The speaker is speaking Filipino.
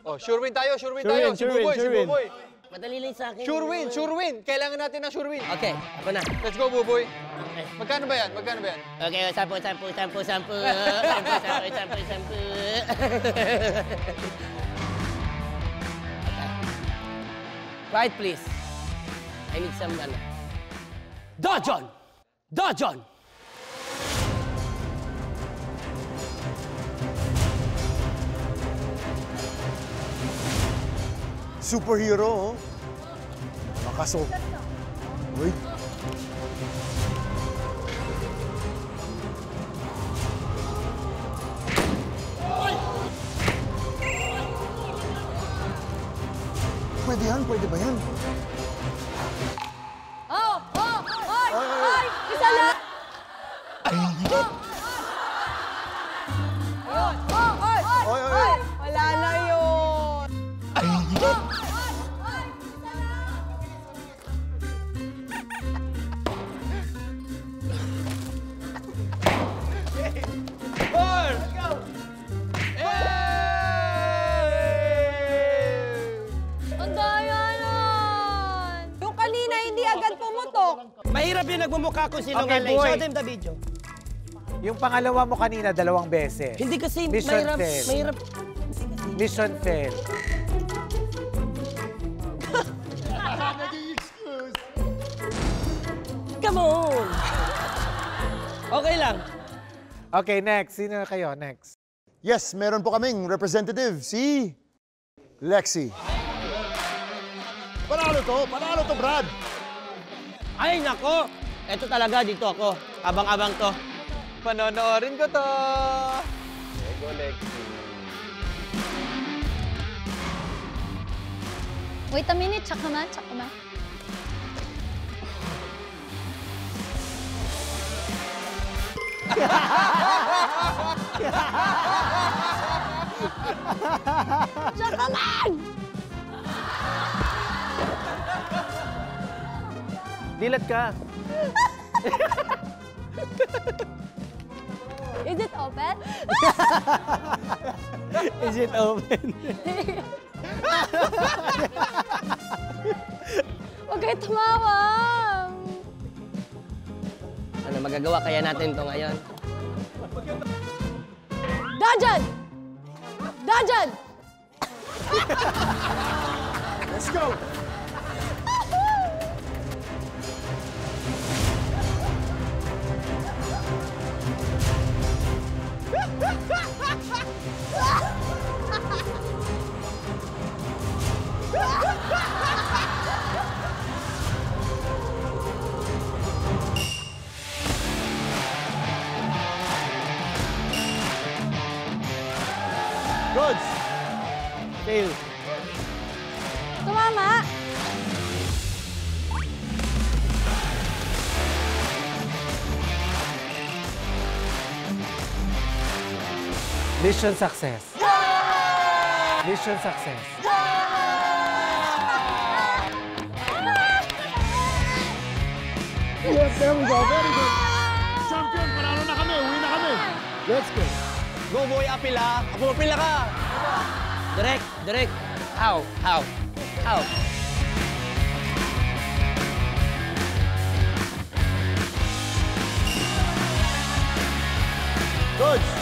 Oh, sure win tayo, sure win tayo. Si Buboy, si Buboy. Madali lang sa akin. Sure win, sure win. Kailangan natin ng sure win. Okay, ako na. Let's go, Buboy. Okay. Magkano ba yan? Magkano ba yan? Okay, 10. Right, please. I need some, Dojon! Dojon! Superhero, oh. Makaso. Wait. Pwede yan? Pwede ba yan? Ay! Isa lang! Ay! Wala na yun! Four! Let's go! Ang daya nun! Yung kanina hindi agad pumutok. Mahirap yung nagmumukha kung sinungaling. boy. Show them the video. Yung pangalawa mo kanina, 2 beses. Hindi kasi Mission mahirap. fail. Mahirap. Mission fail. Come on! Okay lang. Okay, next. Sino kayo? Next. Yes, meron po kaming representative, si Lexi. Panalo to, Brad. Ay, nako! Ito talaga, dito ako. Abang-abang to. Panonoorin ko to. Go, Lexi. Wait a minute, check naman. Check naman! Dilat ka. Is it open? Is it open? Huwag kayo tumawa. Ano, magagawa kaya natin to ngayon? Dajan! Dajan! Let's go. Goods. Fail. Tumama! Mission success. Mission success. Yes, there we go. Very good. Champion, panalo na kami. Uwi na kami. Let's go. Go, boy, apila. Ako, apila ka. Direct. How? Goods.